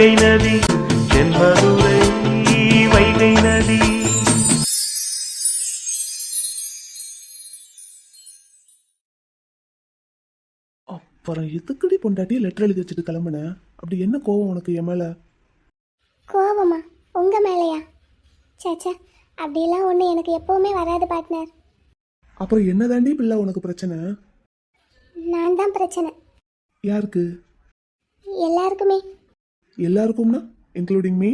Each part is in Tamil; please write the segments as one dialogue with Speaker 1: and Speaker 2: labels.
Speaker 1: வைகை நதி தென்மதுரை வைகை நதி.
Speaker 2: அப்புறம் எதுக்கடி பொண்டாட்டி லெட்டர் எழுதி வச்சுட்டு கிளம்புன? அப்படி என்ன கோவம் உனக்கு என் மேல?
Speaker 3: கோவமா? உங்க மேலையா? சேச்சா, அப்படிலாம் ஒன்று எனக்கு எப்பவுமே வராது பார்ட்னர்.
Speaker 2: அப்புறம் என்னதாண்டி பிள்ளை உனக்கு பிரச்சனை?
Speaker 3: நான் தான் பிரச்சனை.
Speaker 2: யாருக்கு?
Speaker 3: எல்லாருக்குமே.
Speaker 2: எல்லாருக்கும்னா இன்க்ளூடிங் மீ?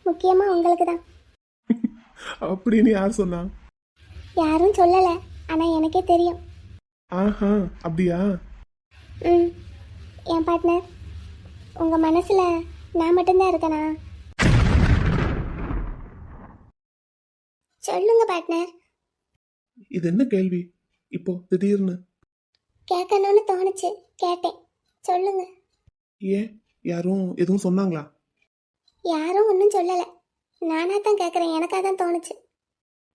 Speaker 3: முக்கியமாக உங்களுக்கு தான்.
Speaker 2: அப்படின்னு யார் சொன்னா?
Speaker 3: யாரும் சொல்லலை, ஆனால் எனக்கே தெரியும்.
Speaker 2: ஆஹா, அப்படியா?
Speaker 3: என் பார்ட்னர், உங்கள் மனசில் நான் மட்டும்தான் இருக்கேனா? சொல்லுங்க பார்ட்னர்.
Speaker 2: இது என்ன கேள்வி இப்போ திடீர்னு?
Speaker 3: கேட்கணும்னு தோணுச்சு, கேட்டேன். சொல்லுங்க.
Speaker 2: ஏன், யாரும் எதுவும் சொன்னாங்களா?
Speaker 3: யாரும் ஒன்றும் சொல்லலை, நானாக தான் கேட்குறேன். எனக்காக தான் தோணுச்சு.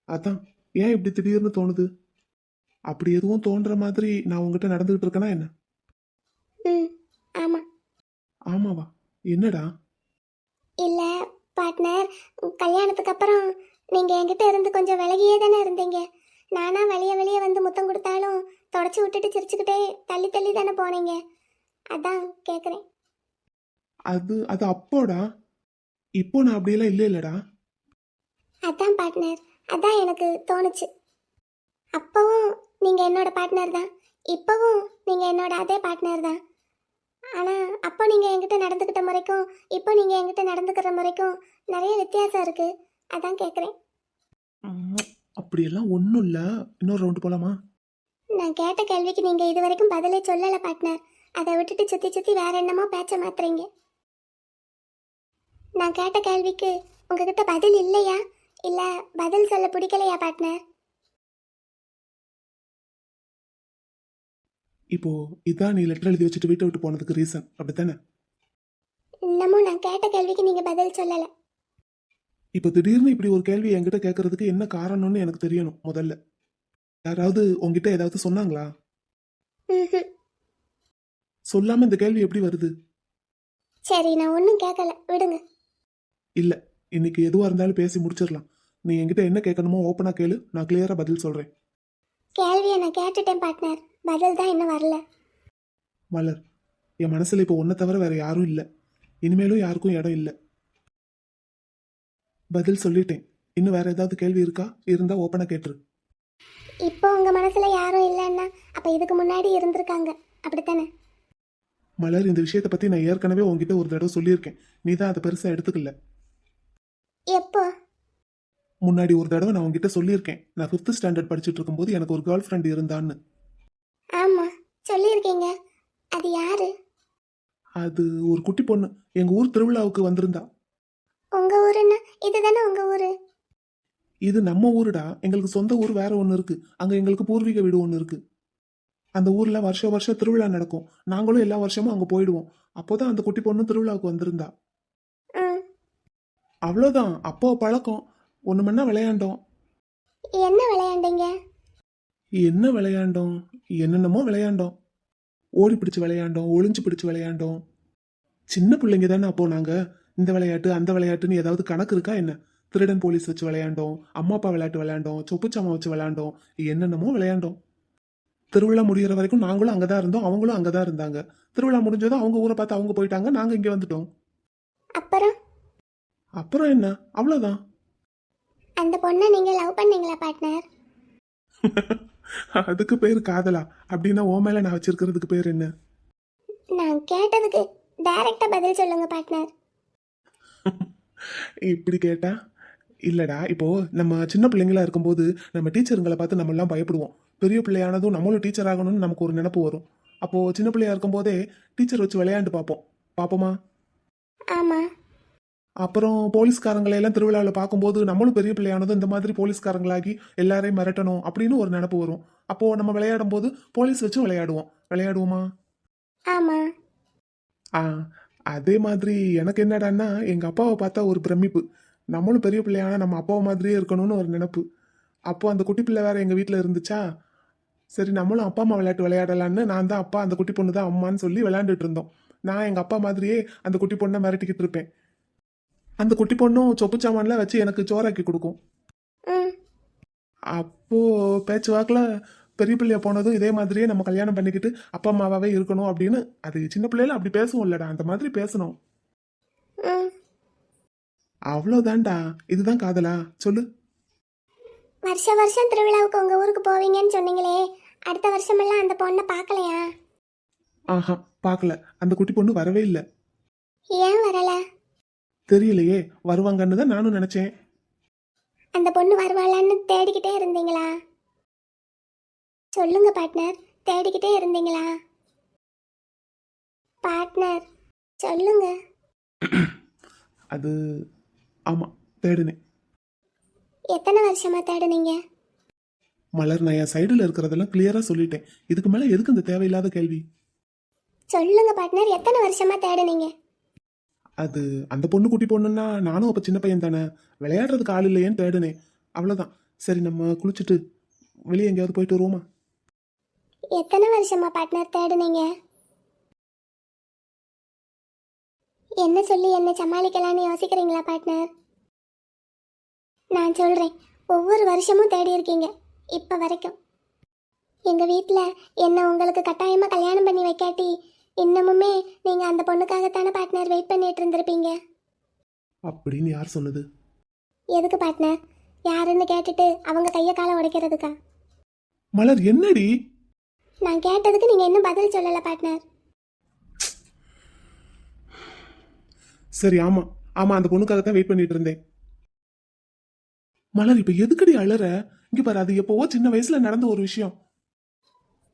Speaker 2: அதான், ஏன் இப்படி திடீர்னு தோணுது? அப்படி எதுவும் தோன்ற மாதிரி நான் உங்ககிட்ட நடந்துகிட்டு இருக்கேனா என்ன?
Speaker 3: ஆமாம்.
Speaker 2: ஆமாவா? என்னடா?
Speaker 3: இல்லை பார்ட்னர், கல்யாணத்துக்கு அப்புறம் நீங்கள் என்கிட்ட இருந்து கொஞ்சம் விலகியே தானே இருந்தீங்க. நானா வெளியே வந்து முத்தம் கொடுத்தாலும் தொடச்சி விட்டுட்டு சிரிச்சுக்கிட்டே தள்ளி தள்ளி தானே போனீங்க. அதான் கேட்குறேன்.
Speaker 2: அது அது அப்போடா. இப்போ நான் அப்படியெல்லாம் இல்லை இல்லடா.
Speaker 3: அதான் பார்ட்னர், அதான் எனக்கு தோணுச்சு. அப்போவும் நீங்கள் என்னோட பார்ட்னர் தான், இப்போவும் நீங்கள் என்னோட அதே பார்ட்னர் தான். ஆனால் அப்போ நீங்கள் என்கிட்ட நடந்துக்கிட்ட முறைக்கும் இப்போ நீங்கள் என்கிட்ட நடந்துக்கிற முறைக்கும் நிறைய வித்தியாசம் இருக்குது. அதான் கேட்குறேன்.
Speaker 2: அப்படியெல்லாம் ஒன்றும் இல்லை. இன்னொரு ரவுண்டு போகலாமா?
Speaker 3: நான் கேட்ட கேள்விக்கு நீங்கள் இது வரைக்கும் பதிலே சொல்லலை பார்ட்னர். அதை விட்டுட்டு சுற்றி சுற்றி வேற என்னமோ பேச்ச மாத்துறீங்க. நான் கேட்ட கேள்விக்கு உங்ககிட்ட பதில் இல்லையா, இல்லை பதில் சொல்ல பிடிக்கலையா பார்ட்னர்?
Speaker 2: இப்போ இதான் நீ லெட்டர் எழுதி வச்சுட்டு வீட்டை விட்டு போனதுக்கு ரீசன், அப்படித்தானே?
Speaker 3: இன்னமும் நான் கேட்ட கேள்விக்கு நீங்கள் பதில் சொல்லலை.
Speaker 2: இப்போ திடீர்னு இப்படி ஒரு கேள்வி என்கிட்ட கேட்கறதுக்கு என்ன காரணம்னு எனக்கு தெரியணும் முதல்ல. யாராவது உங்ககிட்ட ஏதாவது சொன்னாங்களா? சொல்லாம இந்த கேள்வி எப்படி வருது?
Speaker 3: சரி, நான் ஒன்றும் கேட்கல, விடுங்க.
Speaker 2: இல்ல, இன்னைக்கு எதுவா இருந்தாலும் பேசி முடிச்சிடலாம். நீ என்கிட்ட என்ன கேட்கணுமோ ஓப்பனா கேளு, நான் கிளியரா பதில் சொல்றேன்.
Speaker 3: கேள்வியை நான் கேட்டுட்டேன் பார்ட்னர், பதில் தான் இன்னும் வரல.
Speaker 2: மலர், என் மனசுல இப்போ உன்னை தவிர வேற யாரும் இல்லை. இனிமேலும் யாருக்கும் இடம் இல்லை. பதில் சொல்லிட்டேன். இன்னும் வேற ஏதாவது கேள்வி இருக்கா? இருந்தா ஓப்பனா கேட்டுரு.
Speaker 3: இப்போ உங்க மனசுல யாரும் இல்லைன்னா அப்ப இதுக்கு முன்னாடி இருந்திருக்காங்க, அப்படித்தானே?
Speaker 2: மலர், இந்த விஷயத்தை பத்தி நான் ஏற்கனவே உங்ககிட்ட ஒரு தடவை சொல்லியிருக்கேன். நீ தான் அதை பெருசா எடுத்துக்கல.
Speaker 3: எப்போ?
Speaker 2: முன்னாடி ஒரு தடவை நான் உங்ககிட்ட சொல்லியிருக்கேன். நான் 5th ஸ்டாண்டர்ட் படிச்சுட்டு இருக்கும்போது எனக்கு ஒரு கேர்ள் ஃப்ரெண்ட் இருந்தான்னு.
Speaker 3: ஆமா, சொல்லியிருக்கீங்க. அது யாரு?
Speaker 2: அது ஒரு குட்டி பொண்ணு. எங்க ஊர் திருவிழாவுக்கு வந்திருந்தா.
Speaker 3: உங்க ஊருன்னா இதுதானே உங்க ஊரு?
Speaker 2: இது நம்ம ஊருடா. எங்களுக்கு சொந்த ஊர் வேற ஒன்று இருக்கு. அங்க எங்களுக்கு பூர்வீக வீடு ஒன்று இருக்கு. அந்த ஊர்ல வருஷம் திருவிழா நடக்கும். நாங்களும் எல்லா வருஷமும் அங்க போயிடுவோம். அப்போதான் அந்த குட்டி பொண்ணு திருவிழாவுக்கு வந்திருந்தா. அவ்வளோதான், அப்போ பழக்கம். ஒண்ணு மண்ணா விளையாண்டோம்.
Speaker 3: என்ன விளையாண்டீங்க?
Speaker 2: என்ன விளையாண்டோம்? என்னென்னமோ விளையாண்டோம். ஓடி பிடிச்சு விளையாண்டோம், ஒளிஞ்சு பிடிச்சு விளையாண்டோம். சின்ன பிள்ளைங்க தானே அப்போ நாங்க. இந்த விளையாட்டு அந்த விளையாட்டுன்னு ஏதாவது கணக்கு இருக்கா என்ன? திருடன் போலீஸ் வச்சு விளையாண்டோம், அம்மா அப்பா விளையாட்டு விளையாண்டோம், சொப்புச்சாமா வச்சு விளையாண்டோம், என்னென்னமோ விளையாண்டோம். திருவிழா முடிகிற வரைக்கும் நாங்களும் அங்கதான் இருந்தோம், அவங்களும் அங்கதான் இருந்தாங்க. திருவிழா முடிஞ்சதும் அவங்க ஊரை பார்த்து அவங்க போயிட்டாங்க, நாங்க இங்க வந்துட்டோம்.
Speaker 3: அப்புறம்?
Speaker 2: அப்புறம் என்ன, அவ்வளவுதான்.
Speaker 3: அந்த பொண்ணை நீங்க லவ் பண்ணீங்களா பார்ட்னர்?
Speaker 2: அதுக்கு பேரு காதலா? அப்படின்னா ஓ மேல நான் வச்சிருக்கிறதுக்கு பேர் என்ன?
Speaker 3: நான் கேட்டதுக்கு டைரக்டா பதில் சொல்லுங்க பார்ட்னர்.
Speaker 2: இப்படி கேட்டா? இல்லடா, இப்போ நம்ம சின்ன பிள்ளைங்களா இருக்கும்போது நம்ம டீச்சருங்களை பார்த்து நம்ம எல்லாம் பயப்படுவோம். பெரிய பிள்ளையானதும் நம்மளும் டீச்சர் ஆகணும்னு நமக்கு ஒரு நினைப்பு வரும். அப்போ சின்ன பிள்ளையா இருக்கும் போதே டீச்சர் வச்சு விளையாண்டு பாப்போமா?
Speaker 3: ஆமா.
Speaker 2: அப்புறம் போலீஸ்காரங்களை எல்லாம் திருவிழாவில் பார்க்கும்போது நம்மளும் பெரிய பிள்ளையானதும் இந்த மாதிரி போலீஸ்காரங்களாகி எல்லாரையும் மிரட்டணும் அப்படின்னு ஒரு நினைப்பு வரும். அப்போ நம்ம விளையாடும் போது போலீஸ் வச்சு விளையாடுவோமா?
Speaker 3: ஆமா.
Speaker 2: அதே மாதிரி எனக்கு என்னடான்னா, எங்க அப்பாவை பார்த்தா ஒரு பிரமிப்பு. நம்மளும் பெரிய பிள்ளையான நம்ம அப்பாவை மாதிரியே இருக்கணும்னு ஒரு நினைப்பு. அப்போ அந்த குட்டி பிள்ளை வேற எங்க வீட்டில் இருந்துச்சா, சரி நம்மளும் அப்பா அம்மா விளையாட்டு விளையாடலான்னு நான் தான் அப்பா, அந்த குட்டி பொண்ணு தான் அம்மான்னு சொல்லி விளையாண்டுட்டு இருந்தோம். நான் எங்க அப்பா மாதிரியே அந்த குட்டி பொண்ணை மிரட்டிக்கிட்டு இருப்பேன். அந்த குட்டி பொண்ணும் சொப்பு சாமான்லாம் வச்சு எனக்கு சோறாக்கி கொடுக்கும்.
Speaker 3: ம்.
Speaker 2: அப்போ பேச்சுவாக்கில் பெரிய பிள்ளைய போனதும் இதே மாதிரியே நம்ம கல்யாணம் பண்ணிக்கிட்டு அப்பா அம்மாவாவே இருக்கணும் அப்படின்னு. அது சின்ன பிள்ளையில அப்படி பேசுவோம் இல்லடா, அந்த மாதிரி பேசணும்.
Speaker 3: ம்.
Speaker 2: அவ்வளோதான்டா. இதுதான் காதலா சொல்லு?
Speaker 3: வருஷம் வருஷம் திருவிழாவுக்கு உங்க ஊருக்கு போவீங்கன்னு சொன்னீங்களே, அடுத்த வருஷமெல்லாம் அந்த பொண்ணை பார்க்கலையா?
Speaker 2: ஆஹா, பார்க்கல. அந்த குட்டி பொண்ணு வரவே இல்லை.
Speaker 3: ஏன் வரல?
Speaker 2: தெரியலையே, வருவாங்கன்னு தான் நானும் நினைச்சேன்.
Speaker 3: அந்த பொண்ணு வருவாளான்னு தேடிக்கிட்டே இருந்தீங்களா? சொல்லுங்க பார்ட்னர், தேடிக்கிட்டே இருந்தீங்களா? பார்ட்னர் சொல்லுங்க.
Speaker 2: அது ஆமா, தேடுனேன்.
Speaker 3: எத்தனை வருஷமா தேடுனீங்க?
Speaker 2: மலர், நான் என் சைடுல இருக்கிறதெல்லாம் கிளியரா சொல்லிட்டேன். இதுக்கு மேல எதுக்கு இந்த தேவையில்லாத கேள்வி?
Speaker 3: சொல்லுங்க பார்ட்னர், எத்தனை வருஷமா தேடுனீங்க?
Speaker 2: அது அந்த பொண்ணு குட்டி பொண்ணுன்னா நானும் அப்ப சின்ன பையன் தானே, விளையாடுறதுக்கு ஆள் இல்லையேன்னு தேடுனேன். அவ்வளவுதான். சரி, நம்ம குளிச்சுட்டு வெளியே எங்கேயாவது போயிட்டு வருவோமா?
Speaker 3: எத்தனை வருஷமா பார்ட்னர் தேடுனீங்க? என்ன சொல்லி என்ன சமாளிக்கலான்னு யோசிக்கிறீங்களா பார்ட்னர்? நான் சொல்றேன், ஒவ்வொரு வருஷமும் தேடி இருக்கீங்க இப்ப வரைக்கும். எங்க வீட்டில் என்ன உங்களுக்கு கட்டாயமா கல்யாணம் பண்ணி வைக்காட்டி இன்னமுமே நீங்க அந்த பொண்ணுக்காகத்தானே பார்ட்னர் வெயிட் பண்ணிட்டு இருந்திருப்பீங்க.
Speaker 2: அப்படின்னு யார் சொன்னது?
Speaker 3: எதுக்கு பார்ட்னர்? யாருன்னு கேட்டுட்டு அவங்க கையை காலை உடைக்கிறதுக்கா?
Speaker 2: மலர், என்னடி?
Speaker 3: நான் கேட்டதுக்கு நீங்க இன்னும் பதில் சொல்லல பார்ட்னர்.
Speaker 2: சரி, ஆமா ஆமா, அந்த பொண்ணுக்காகத்தான் வெயிட் பண்ணிட்டு இருந்தேன். மலர், இப்ப எதுக்கடி அழற? இங்க பாரு, அது எப்பவோ சின்ன வயசுல நடந்த ஒரு விஷயம்.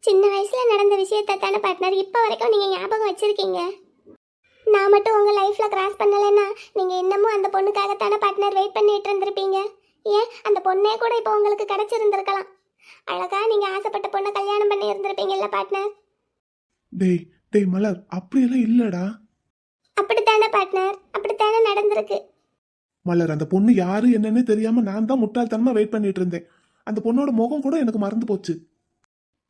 Speaker 3: சின்ன வயசுல நடந்த விஷயத்தை தானே பார்ட்னர் இப்ப வரைக்கும் நீங்க ஞாபகம் வச்சிருக்கீங்க. நான் மட்டும் உங்க லைஃப்ல கிராஸ் பண்ணலைன்னா நீங்க இன்னமும் அந்த பொண்ணுக்காகத்தானே பார்ட்னர் வெயிட் பண்ணிட்டு இருந்திருப்பீங்க. ஏன் அந்த பொண்ணே கூட இப்போ உங்களுக்கு கிடைச்சிருந்திருக்கலாம். அழகா நீங்க ஆசைப்பட்ட பொண்ணை கல்யாணம் பண்ணி இருந்திருப்பீங்கல்ல பார்ட்னர்.
Speaker 2: டேய் டேய் மலர், அப்படியெல்லாம் இல்லடா.
Speaker 3: அப்படித்தானே பார்ட்னர், அப்படித்தானே நடந்திருக்கு.
Speaker 2: மலர், அந்த பொண்ணு யாரு என்னன்னு தெரியாம நான் தான் முட்டாள்தனமா வெயிட் பண்ணிட்டு இருந்தேன். அந்த பொண்ணோட முகம் கூட எனக்கு மறந்து போச்சு.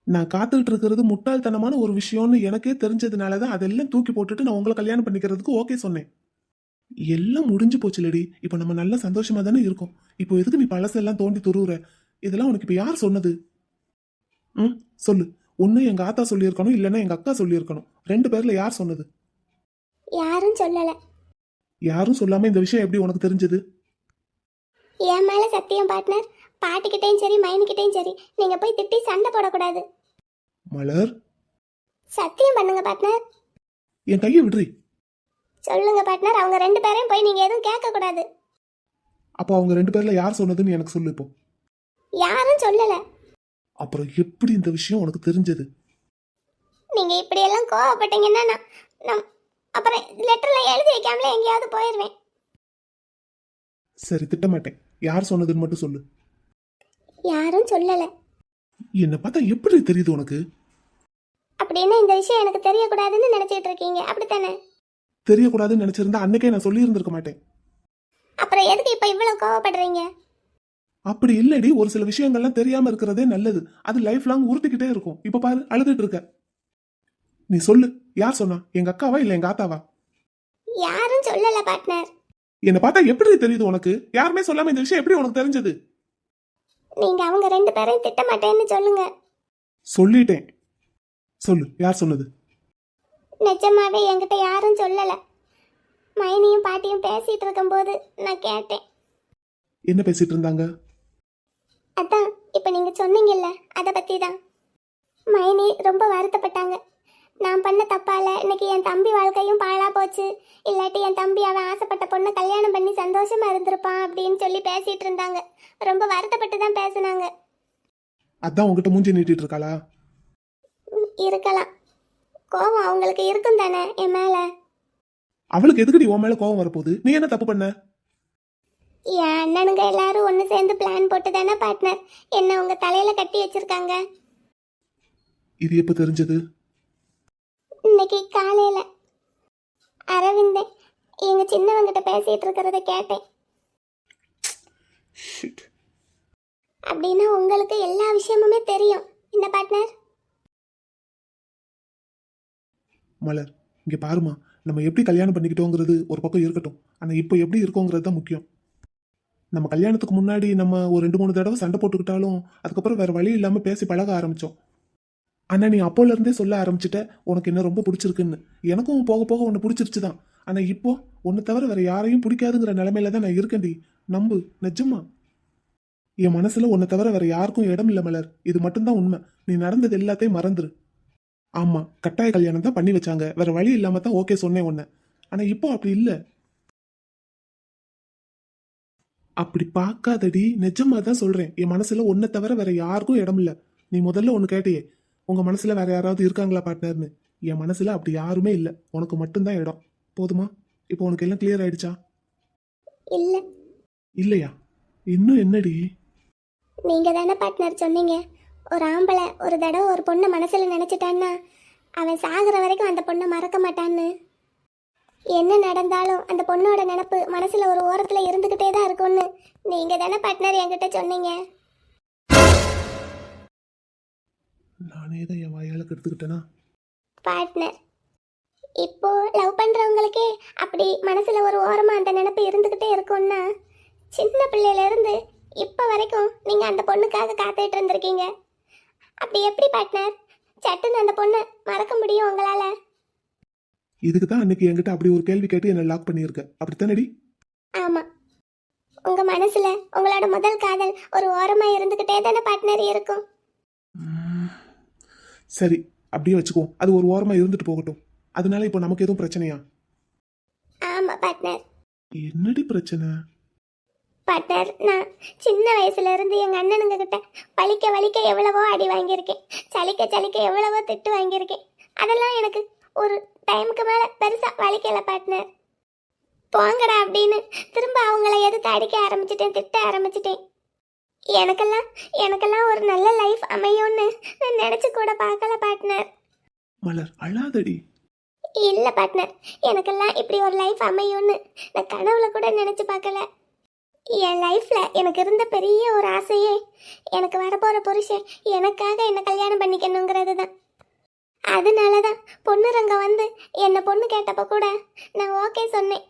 Speaker 2: நான் காத்துக்கிட்டு இருக்கிறது முட்டாள்தனமான ஒரு விஷயம்னு எனக்கே தெரிஞ்சதுனாலதான் அதெல்லாம் தூக்கி போட்டுட்டு நான் உங்களை கல்யாணம் பண்ணிக்கிறதுக்கு ஓகே சொன்னேன். எல்லாம் முடிஞ்சு போச்சுலடி. இப்ப நம்ம நல்ல சந்தோஷமா தானே இருக்கோம். இப்போ எதுக்கு நீ பழசெல்லாம் தோண்டி துருவுற? இதெல்லாம் உனக்கு இப்ப யார் சொன்னது? சொல்லு. ஒண்ணு எங்க ஆத்தா சொல்லியிருக்கணும், இல்லைன்னா எங்க அக்கா சொல்லியிருக்கணும். ரெண்டு பேர்ல யார் சொன்னது?
Speaker 3: யாரும் சொல்லல.
Speaker 2: யாரும் சொல்லாம இந்த விஷயம் எப்படி உனக்கு தெரிஞ்சது?
Speaker 3: என் மேல சத்தியம் பார்ட்னர், பாட்டிக்கிட்டையும் சரி மைனிக்கிட்டையும் சரி நீங்க போய் திட்டி சண்டை போடக்கூடாது.
Speaker 2: மலர்,
Speaker 3: சத்தியம் பண்ணுங்க பார்ட்னர்.
Speaker 2: என் கையை விடுறி.
Speaker 3: சொல்லுங்க பார்ட்னர், அவங்க ரெண்டு பேரையும் போய் நீங்க எதுவும் கேட்க கூடாது.
Speaker 2: அப்போ அவங்க ரெண்டு பேர்ல யார் சொன்னதுன்னு எனக்கு சொல்லு இப்போ.
Speaker 3: யாரும் சொல்லல.
Speaker 2: அப்புறம் எப்படி இந்த விஷயம் உனக்கு தெரிஞ்சது?
Speaker 3: நீங்க இப்படி எல்லாம் கோவப்பட்டீங்கன்னா நான் அப்புறம் லெட்டர்ல எழுதி வைக்காமலே எங்கேயாவது போயிடுவேன்.
Speaker 2: சரி, திட்டமாட்டேன். யார் சொன்னதுன்னு மட்டும் சொல்லு.
Speaker 3: யாரும் சொல்லல.
Speaker 2: என்ன பார்த்தா எப்படி தெரியுது உனக்கு?
Speaker 3: அப்படின்னு இந்த விஷயம் எனக்கு தெரியக்கூடாதுன்னு நினைச்சிட்டு இருக்கீங்க, அப்படித்தானே?
Speaker 2: தெரியக்கூடாதுன்னு நினைச்சிருந்தா அன்னைக்கே நான் சொல்லி இருந்திருக்க மாட்டேன்.
Speaker 3: அப்புறம் எதுக்கு இப்ப இவ்வளவு கோவப்படுறீங்க?
Speaker 2: அப்படி இல்லடி, ஒரு சில விஷயங்கள்லாம் தெரியாம இருக்கிறதே நல்லது. அது லைஃப் லாங் உறுத்திக்கிட்டே இருக்கும். இப்ப பாரு, அழுதுட்டு இருக்க. நீ சொல்லு, யார் சொன்னா? எங்க அக்காவா இல்ல எங்க ஆத்தாவா?
Speaker 3: யாரும் சொல்லல பார்ட்னர்.
Speaker 2: என்ன பார்த்தா எப்படி தெரியுது உனக்கு? யாருமே சொல்லாம இந்த விஷயம் எப்படி உனக்கு தெரிஞ்சது?
Speaker 3: நீங்க அவங்க ரெண்டு பேரையும் திட்ட மாட்டேன்னு சொல்லுங்க.
Speaker 2: சொல்லிட்டேன். சொல்லு, யார் சொன்னது?
Speaker 3: நிஜமாவே என்கிட்ட யாரும் சொல்லல. மைனியும் பாட்டியும் பேசிட்டு இருக்கும்போது நான் கேட்டேன்.
Speaker 2: என்ன பேசிட்டு இருந்தாங்க?
Speaker 3: அதான் இப்ப நீங்க சொன்னீங்கல்ல, அதை பத்தி தான். மைனி ரொம்ப வருத்தப்பட்டாங்க. நான் பண்ண தப்பால இன்னைக்கு என் தம்பி வாழ்க்கையும் பாழா போச்சு, இல்லாட்டி என் தம்பி அவன் ஆசைப்பட்ட பொண்ணை கல்யாணம் பண்ணி சந்தோஷமா இருந்திருப்பான் அப்படின்னு சொல்லி பேசிட்டு இருந்தாங்க. ரொம்ப வருத்தப்பட்டு தான் பேசினாங்க.
Speaker 2: அதான் உங்ககிட்ட மூஞ்சி நீட்டிட்டு இருக்காளா?
Speaker 3: இருக்கலாம். கோவம் அவங்களுக்கு இருக்கும் தானே என் மேல.
Speaker 2: அவளுக்கு எதுக்கடி உன் மேல கோவம் வரப்போகுது? நீ என்ன தப்பு பண்ண?
Speaker 3: என் அண்ணனுங்க எல்லாரும் ஒன்று சேர்ந்து பிளான் போட்டு தானே பார்ட்னர் என்ன உங்க தலையில கட்டி வச்சிருக்காங்க.
Speaker 2: இது எப்ப தெரிஞ்சது?
Speaker 3: இன்னைக்கு காலையில அரவிந்த் எங்க சின்னவங்கிட்ட பேசிட்டு இருக்கிறத கேட்டேன். அப்படின்னா உங்களுக்கு எல்லா விஷயமுமே தெரியும் இந்த பார்ட்னர்.
Speaker 2: மலர், இங்க பாருமா, நம்ம எப்படி கல்யாணம் பண்ணிக்கிட்டோங்கிறது ஒரு பக்கம் இருக்கட்டும். ஆனா இப்போ எப்படி இருக்கோங்கிறது தான் முக்கியம். நம்ம கல்யாணத்துக்கு முன்னாடி நம்ம ஒரு 2-3 தடவை சண்டை போட்டுக்கிட்டாலும் அதுக்கப்புறம் வேற வழி இல்லாம பேசி பழக ஆரம்பிச்சோம். ஆனா நீ அப்போல இருந்தே சொல்ல ஆரம்பிச்சிட்ட உனக்கு என்ன ரொம்ப பிடிச்சிருக்குன்னு. எனக்கும் போக போக உன்னை பிடிச்சிருச்சு தான். ஆனா இப்போ உன்னை தவிர வேற யாரையும் பிடிக்காதுங்கிற நிலைமையில தான் நான் இருக்கேன்டி. நம்பு, நிஜமா. என் மனசுல உன்னை தவிர வேற யாருக்கும் இடம் இல்ல மலர். இது மட்டும்தான் உண்மை. நீ நடந்தது எல்லாத்தையும் மறந்துரு. ஆமா, கட்டாய கல்யாணம் தான் பண்ணி வச்சாங்க. வேற வழி இல்லாம தான் ஓகே சொன்னேன் உன்னை. ஆனா இப்போ அப்படி இல்ல. அப்படி பார்க்காதடி, நிஜமா தான் சொல்றேன். என் மனசுல உன்னை தவிர வேற யாருக்கும் இடம் இல்ல. நீ முதல்ல ஒன்னு கேட்டியே, உங்க மனசுல வேற யாராவது இருக்காங்களா பார்ட்னர்னு. என் மனசுல அப்படி யாருமே இல்ல. உனக்கு மட்டும்தான் இடம். போதுமா? இப்போ உனக்கு எல்லாம் கிளியர் ஆயிடுச்சா?
Speaker 3: இல்ல,
Speaker 2: இல்லையா? இன்னும் என்னடி?
Speaker 3: நீங்க தானே பார்ட்னர் சொன்னீங்க, ஒரு ஆம்பளை ஒரு தடவை ஒரு பொண்ணை மனசுல நினைச்சிட்டான்னா அவன் சாகுற வரைக்கும் அந்த பொண்ணை மறக்க மாட்டான்னு. என்ன நடந்தாலும் அந்த பொண்ணோட நினப்பு மனசுல ஒரு ஓரத்துல இருந்துகிட்டே தான் இருக்கும்னு நீங்க தானே பார்ட்னர் என்கிட்ட சொன்னீங்க.
Speaker 2: நானே தான் என் வாயால கெடுத்துக்கிட்டேனா?
Speaker 3: பார்ட்னர், இப்போ லவ் பண்றவங்களுக்கே அப்படி மனசுல ஒரு ஓரமா அந்த நினப்பு இருந்துகிட்டே இருக்கும்னா சின்ன பிள்ளையில இருந்து இப்போ வரைக்கும் நீங்க அந்த பொண்ணுக்காக காத்துட்டு இருந்திருக்கீங்க. அப்படி எப்படி பார்ட்னர் சட்டுன்னு அந்த பொண்ணை மறக்க முடியும் உங்களால?
Speaker 2: இதுக்கு தான் அன்னைக்கு என்கிட்ட அப்படி ஒரு கேள்வி கேட்டு என்ன லாக் பண்ணியிருக்க. அப்படித்தானடி?
Speaker 3: ஆமா, உங்க மனசுல உங்களோட முதல் காதல் ஒரு ஓரமா இருந்துகிட்டே தானே பார்ட்னர் இருக்கும்.
Speaker 2: சரி, அப்படியே வச்சுக்குவோம். அது ஒரு ஓரமா இருந்துட்டு போகட்டும். அதனால இப்போ நமக்கு எதுவும் பிரச்சனையா?
Speaker 3: ஆமா பார்ட்னர்.
Speaker 2: என்னடி பிரச்சனை?
Speaker 3: பார்ட்னர், நான் சின்ன வயசுல இருந்து எங்க அண்ணனுங்க கிட்ட வலிக்க வலிக்க எவ்வளவோ அடி வாங்கியிருக்கேன், சலிக்க சலிக்க எவ்வளவோ திட்டு வாங்கியிருக்கேன். அதெல்லாம் எனக்கு ஒரு டைமுக்கு மேல பெருசா வலிக்கல பார்ட்னர். போங்கடா அப்படின்னு திரும்ப அவங்கள எதுக்கு அடிக்க ஆரம்பிச்சிட்டேன், திட்ட ஆரம்பிச்சிட்டேன். எனக்கெல்லாம் ஒரு நல்ல லைஃப் அமையும்னு நான் நினைச்சு கூட பார்க்கல பார்ட்னர்.
Speaker 2: மலர், அழாதடி.
Speaker 3: இல்ல பார்ட்னர், எனக்கெல்லாம் இப்படி ஒரு லைஃப் அமையும்னு நான் கனவுல கூட நினைச்சு பார்க்கல. என் லைஃப்ல எனக்கு இருந்த பெரிய ஒரு ஆசையே எனக்கு வரப்போற புருஷன் எனக்காக என்ன கல்யாணம் பண்ணிக்கணுங்கிறது தான். அதனாலதான் பொண்ணுரங்க வந்து என்ன பொண்ணு கேட்டப்ப கூட நான் ஓகே சொன்னேன்.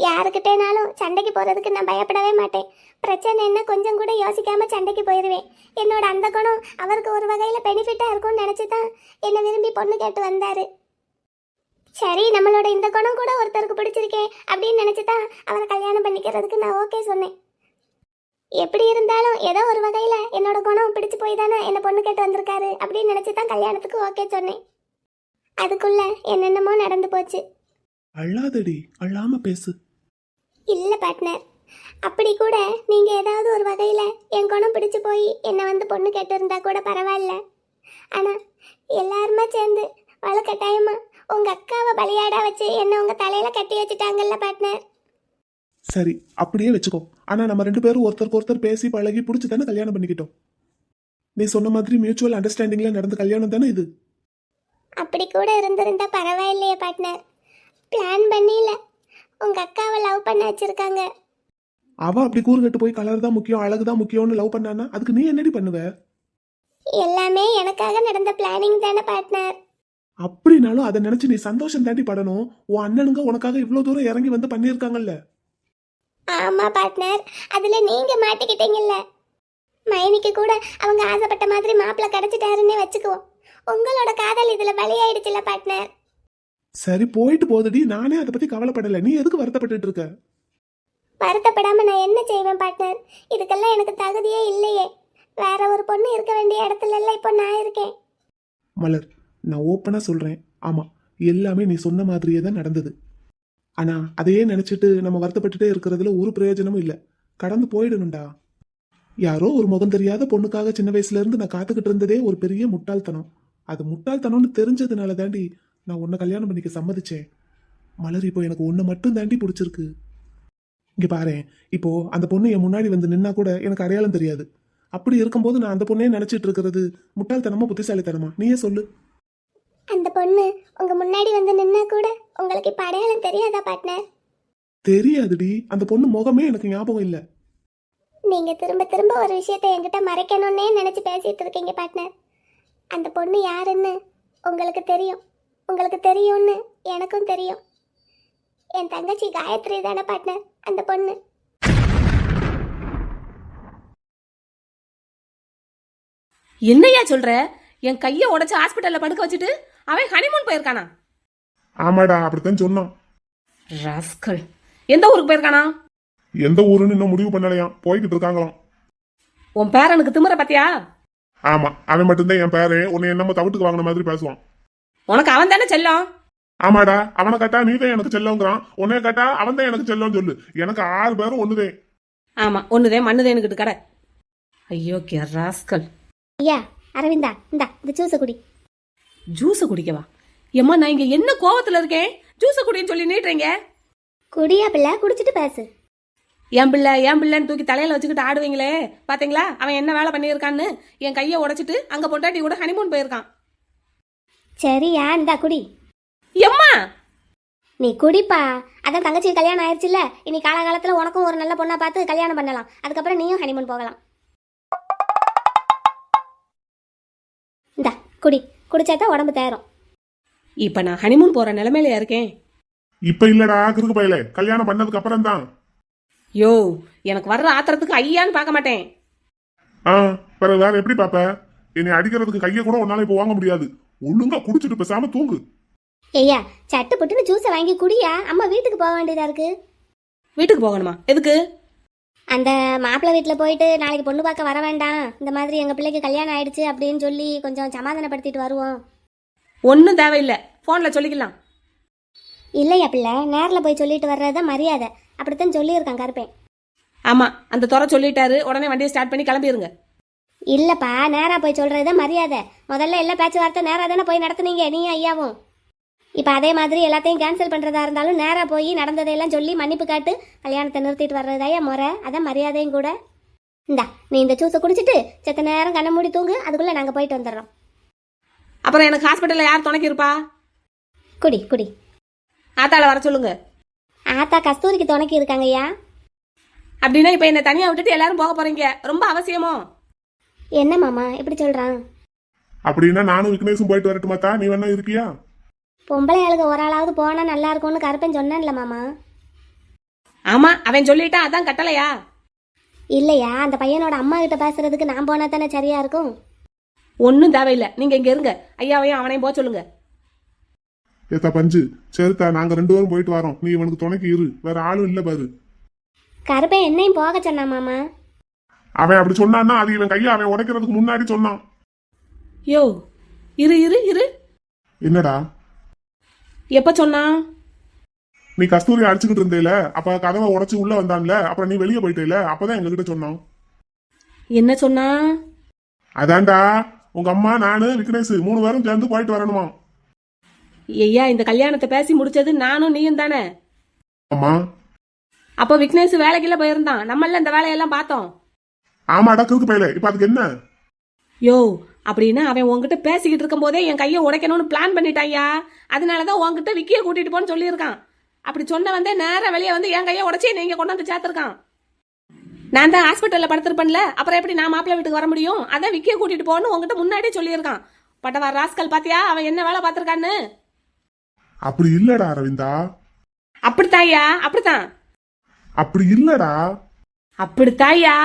Speaker 3: யாருக்கிட்டேனாலும் சண்டைக்கு போறதுக்கு நான் பயப்படவே மாட்டேன். பிரச்சனை என்ன கொஞ்சம் கூட யோசிக்காம சண்டைக்கு போயிடுவேன். என்னோட அந்த குணம் அவருக்கு ஒரு வகையில பெனிஃபிட்டா இருக்கும்னு நினைச்சுதான் என்னை விரும்பி பொண்ணு கேட்டு வந்தாரு. சரி, நம்மளோட இந்த குணம் கூட ஒருத்தருக்கு பிடிச்சிருக்கே அப்படின்னு நினைச்சுதான் அவரை கல்யாணம் பண்ணிக்கிறதுக்கு நான் ஓகே சொன்னேன். எப்படி இருந்தாலும் ஏதோ ஒரு வகையில என்னோட குணம் பிடிச்சு போய் தானே என்ன பொண்ணு கேட்டு வந்திருக்காரு அப்படின்னு நினைச்சுதான் கல்யாணத்துக்கு ஓகே சொன்னேன். அதுக்குள்ள என்னென்னமோ நடந்து போச்சு.
Speaker 2: அழாதடி, அழாம பேசு.
Speaker 3: இல்ல பார்ட்னர், அப்படி கூட நீங்க ஏதாவது ஒரு வகையில என் குணம் பிடிச்சு போய் என்னை வந்து பொண்ணு கேட்டு இருந்தா கூட பரவாயில்ல. ஆனா எல்லாருமே சேர்ந்து வழக்கட்டாயமா உங்க அக்காவை பலியாடா வச்சு என்ன உங்க தலையில கட்டி வச்சுட்டாங்கல்ல பார்ட்னர்.
Speaker 2: சரி, அப்படியே வச்சுக்கோ. ஆனா நம்ம 2 பேரும் ஒருத்தருக்கு ஒருத்தர் பேசி பழகி பிடிச்சி தானே கல்யாணம் பண்ணிக்கிட்டோம். நீ சொன்ன மாதிரி மியூச்சுவல் அண்டர்ஸ்டாண்டிங்ல நடந்த கல்யாணம் தானே இது.
Speaker 3: அப்படி கூட இருந்திருந்தா பரவாயில்லையே பார்ட்னர். பிளான் பண்ணியில உங்க அக்காவை லவ் பண்ண வச்சிருக்காங்க.
Speaker 2: அவ அப்படி கூறு கட்டு போய் கலர் தான் முக்கியம், அழகு தான் முக்கியம்னு லவ் பண்ணானா அதுக்கு நீ என்னடி பண்ணுவ?
Speaker 3: எல்லாமே எனக்காக நடந்த பிளானிங் தானே பார்ட்னர்.
Speaker 2: அப்படின்னாலும் அதை நினைச்சு நீ சந்தோஷம் தாண்டி படணும். உன் அண்ணனுங்க உனக்காக இவ்வளவு தூரம் இறங்கி வந்து பண்ணியிருக்காங்கல்ல.
Speaker 3: ஆமா பார்ட்னர், அதுல நீங்க மாட்டிக்கிட்டீங்கல்ல. மைனிக்கு கூட அவங்க ஆசைப்பட்ட மாதிரி மாப்பிள்ளை கிடைச்சிட்டாருன்னே வச்சுக்குவோம். உங்களோட காதல் இதுல பலியாயிடுச்சுல பார்ட்னர்.
Speaker 2: சரி, போயிட்டு போதுடி. நானே அதை பத்தி கவலைப்படல. நீ எதுக்கு வருத்தப்பட்டு இருக்க?
Speaker 3: வருத்தப்படாம நான் என்ன செய்வேன் பார்ட்னர்? இதுக்கெல்லாம் எனக்கு தகுதியே இல்லையே. வேற ஒரு பொண்ணு இருக்க வேண்டிய இடத்துல எல்லாம் இப்போ நான் இருக்கேன்.
Speaker 2: மலர், நான் ஓப்பனா சொல்றேன். ஆமா, எல்லாமே நீ சொன்ன மாதிரியே தான் நடந்தது. ஆனா அதையே நினைச்சிட்டு நம்ம வருத்தப்பட்டுட்டே இருக்கிறதுல ஒரு பிரயோஜனமும் இல்லை. கடந்து போயிடணும்டா. யாரோ ஒரு முகம் தெரியாத பொண்ணுக்காக சின்ன வயசுல இருந்து நான் காத்துக்கிட்டு இருந்ததே ஒரு பெரிய முட்டாள்தனம். அது முட்டாள்தனம்னு தெரிஞ்சதுனால தாண்டி நான் உன்னை கல்யாணம் பண்ணிக்க சம்மதிச்சேன். மலர், இப்போ எனக்கு உன்னை மட்டும் தாண்டி பிடிச்சிருக்கு. இங்க பாரு, இப்போ அந்த பொண்ணு என் முன்னாடி வந்து நின்னா கூட எனக்கு அடையாளம் தெரியாது. அப்படி இருக்கும்போது நான் அந்த பொண்ணையே நினைச்சிட்டு இருக்கிறது முட்டாள்தனமா புத்திசாலித்தனமா? நீயே சொல்லு.
Speaker 3: அந்த பொண்ணு உங்க முன்னாடி வந்து நின்னா கூட உங்களுக்கு இப்ப அடையாளம் தெரியாதா பார்ட்னர்?
Speaker 2: தெரியாதுடி. அந்த பொண்ணு முகமே எனக்கு ஞாபகம் இல்லை.
Speaker 3: நீங்க திரும்ப திரும்ப ஒரு விஷயத்தை என்கிட்ட மறைக்கணும்னே நினைச்சு பேசிட்டு இருக்கீங்க பார்ட்னர். அந்த பொண்ணு யாருன்னு உங்களுக்கு தெரியும். உங்களுக்கு தெரியும்னு எனக்கும் தெரியும். என் தங்கச்சி காயத்ரி தானே பார்ட்னர், அந்த பொண்ணு.
Speaker 4: என்னையா சொல்ற? என் கையை உடைச்சு ஹாஸ்பிட்டல்ல படுக்க வச்சுட்டு அவன் ஹனிமூன் போயிருக்கானா?
Speaker 2: ஆமாடா, அப்படித்தான் சொன்னான்.
Speaker 4: ராஸ்கல். எந்த ஊருக்கு போயிருக்கானா?
Speaker 2: எந்த ஊருன்னு இன்னும் முடிவு பண்ணலையாம், போய்கிட்டு இருக்காங்களாம்.
Speaker 4: உன் பேரனுக்கு திமிர பாத்தியா?
Speaker 2: ஆமா, அவன் மட்டும்தான் என் பேரு. உன்னை என்னமோ தவிட்டுக்கு வாங்கின மாதிரி பேசுவான்.
Speaker 4: உனக்கு அவன் தானே செல்லம்.
Speaker 2: ஆமாடா, அவனை கேட்டா நீ தான் எனக்கு செல்லங்கிறான், உன்னைய கேட்டா அவன் தான் எனக்கு செல்லம் சொல்லு. எனக்கு 6 பேரும் ஒண்ணுதே.
Speaker 4: ஆமா, ஒண்ணுதே மண்ணுதேனுக்கிட்டு கடை. ஐயோ கே ராஸ்கல்.
Speaker 3: ஐயா அரவிந்தா, இந்த ஜூஸை குடி.
Speaker 4: ஜூஸ குடிக்கவா? ஏம்மா, நான் இங்க என்ன கோவத்துல இருக்கேன்? ஜூஸ குடின்னு சொல்லி நீட்டுறீங்க.
Speaker 3: குடியா பிள்ளை, குடிச்சிட்டு பேசு.
Speaker 4: என் பிள்ளைன்னு தூக்கி தலையில வச்சுக்கிட்டு ஆடுவீங்களே, பாத்தீங்களா அவன் என்ன வேலை பண்ணியிருக்கான்னு? என் கையை உடைச்சிட்டு அங்க பொண்டாட்டி கூட ஹனிமூன் போயிருக்கான்.
Speaker 3: சரியா, இந்தா குடி.
Speaker 4: எம்மா,
Speaker 3: நீ குடிப்பா. அதான் தங்கச்சி கல்யாணம் ஆயிடுச்சுல்ல, இனி காலகாலத்துல உனக்கும் ஒரு நல்ல பொண்ணா பார்த்து கல்யாணம் பண்ணலாம். அதுக்கப்புறம் நீயும் ஹனிமூன் போகலாம். இந்தா குடி, குடிச்சாதான் உடம்பு தேரும்.
Speaker 4: இப்ப நான் ஹனிமூன் போற நிலைமையில இருக்கேன்.
Speaker 2: இப்ப இல்லடா கிறுக்கு பையலே, கல்யாணம் பண்ணதுக்கு அப்புறம் தான்.
Speaker 4: யோ, எனக்கு வர்ற ஆத்திரத்துக்கு ஐயான்னு பார்க்க மாட்டேன்.
Speaker 2: பிறகு வேற எப்படி பாப்ப? என்னை அடிக்கிறதுக்கு கையை கூட உன்னால இப்ப வாங்க முடியாது. ஒழுங்கா குடிச்சிட்டு பேசாம தூங்கு.
Speaker 3: ஐயா, சட்டு புட்டுன்னு ஜூஸை வாங்கி குடியா. அம்மா வீட்டுக்கு போக வேண்டியதா இருக்கு.
Speaker 4: வீட்டுக்கு போகணுமா? எதுக்கு?
Speaker 3: அந்த மாப்பிள்ளை வீட்டில் போயிட்டு நாளைக்கு பொண்ணு பார்க்க வர வேண்டாம், இந்த மாதிரி எங்கள் பிள்ளைக்கு கல்யாணம் ஆயிடுச்சு அப்படின்னு சொல்லி கொஞ்சம் சமாதானப்படுத்திட்டு வருவோம்.
Speaker 4: ஒன்றும் தேவையில்லை, ஃபோனில் சொல்லிக்கலாம்.
Speaker 3: இல்லையா பிள்ளை, நேரில் போய் சொல்லிட்டு வர்றது தான் மரியாதை. அப்படித்தான் சொல்லியிருக்கான் கருப்பேன்.
Speaker 4: ஆமாம், அந்த துறை சொல்லிட்டாரு, உடனே வண்டியை ஸ்டார்ட் பண்ணி கிளம்பிடுங்க.
Speaker 3: இல்லைப்பா, நேராக போய் சொல்கிறது தான் மரியாதை. முதல்ல எல்லா பேச்சுவார்த்தை நேராக தானே போய் நடத்துனீங்க நீயும் ஐயாவும். இப்போ அதே மாதிரி எல்லாத்தையும் கேன்சல் பண்ணுறதா இருந்தாலும் நேராக போய் நடந்ததையெல்லாம் சொல்லி மன்னிப்பு காட்டு கல்யாணத்தை நிறுத்திட்டு வர்றதாயா முறை. அதான் மரியாதையும் கூட. இந்தா நீ இந்த ஜூஸை குடிச்சிட்டு செத்த நேரம் கண்ணை மூடி தூங்கு, அதுக்குள்ளே நாங்கள் போயிட்டு வந்துடுறோம்.
Speaker 4: அப்புறம் எனக்கு ஹாஸ்பிட்டலில் யார் துணைக்கி இருப்பா?
Speaker 3: குடி குடி.
Speaker 4: ஆத்தாளை வர சொல்லுங்க.
Speaker 3: ஆத்தா கஸ்தூரிக்கு துணைக்கி இருக்காங்கய்யா.
Speaker 4: அப்படின்னா இப்போ என்னை தனியாக விட்டுட்டு எல்லாரும் போக போறீங்க, ரொம்ப அவசியமோ?
Speaker 3: என்ன மாமா இப்படி சொல்கிறான்?
Speaker 2: அப்படின்னா நானும் விக்னேஷும் போயிட்டு வரட்டுமாத்தா, நீ வேணா இருக்கியா?
Speaker 3: பொம்பளை ஆளுங்க ஒரு ஆளாவது போனால் நல்லா இருக்கும்னு கருப்பேன் சொன்னேன்ல மாமா.
Speaker 4: ஆமாம், அவன் சொல்லிட்டா, அதான் கட்டளையா?
Speaker 3: இல்லையா, அந்த பையனோட அம்மா கிட்ட பேசுறதுக்கு நான் போனா தானே சரியா இருக்கும்.
Speaker 4: ஒன்றும் தேவையில்லை, நீங்கள் இங்கே இருங்க. ஐயாவையும் அவனையும் போக சொல்லுங்க.
Speaker 2: ஏத்தா பஞ்சு, சரித்தா, நாங்க 2 பேரும் போயிட்டு வரோம். நீ இவனுக்கு துணைக்கு இரு, வேற ஆளும் இல்ல பாரு.
Speaker 3: கருப்பேன் என்னையும் போக சொன்னான் மாமா.
Speaker 2: அவன் அப்படி சொன்னான்னா அது இவன் கையை அவன் உடைக்கிறதுக்கு முன்னாடி சொன்னான்.
Speaker 4: யோ, இரு இரு இரு.
Speaker 2: என்னடா?
Speaker 4: எப்போ சொன்னா?
Speaker 2: நீ கஸ்தூரி அடிச்சுக்கிட்டு இருந்தேல, அப்ப கதவை உடைச்சு உள்ள வந்தான்ல, அப்புறம் நீ வெளியே போயிட்டேல, அப்பதான் எங்ககிட்ட சொன்னான்.
Speaker 4: என்ன சொன்னா?
Speaker 2: அதான்டா, உங்க அம்மா நானு விக்னேஷ் 3 பேரும் சேர்ந்து போயிட்டு வரணுமா.
Speaker 4: ஐயா, இந்த கல்யாணத்தை பேசி முடிச்சது நானும் நீயும் தானே?
Speaker 2: அம்மா.
Speaker 4: அப்போ விக்னேஷ் வேலைக்குள்ள போயிருந்தான், நம்மள இந்த வேலையெல்லாம் பார்த்தோம்.
Speaker 2: ஆமாடா கிறுக்கு பையல, இப்ப அதுக்கு என்ன?
Speaker 4: யோ, அப்படின்னா அவன் உன்கிட்ட பேசிக்கிட்டு இருக்கும் போதே என் கையை உடைக்கணும்னு பிளான் பண்ணிட்டாயா. அதனாலதான் உன்கிட்ட விக்கிய கூட்டிட்டு போன்னு சொல்லியிருக்கான். அப்படி சொன்ன வந்தே நேரம் வெளியே வந்து என் கையை உடைச்சி நீங்க கொண்டு வந்து சேர்த்திருக்கான். நான் தான் ஹாஸ்பிட்டல்ல படுத்திருப்பேன்ல, அப்புறம் எப்படி நான் மாப்பிள்ளை வீட்டுக்கு வர முடியும்? அதான் விக்கிய கூட்டிட்டு போன்னு உங்ககிட்ட முன்னாடியே சொல்லியிருக்கான். பட்டவா ராஸ்கல், பாத்தியா அவன் என்ன வேலை பார்த்திருக்கான்னு?
Speaker 2: அப்படி இல்லடா அரவிந்தா.
Speaker 4: அப்படித்தாயா? அப்படித்தான்.
Speaker 2: அப்படி இல்லடா.
Speaker 4: அப்படித்தாயா?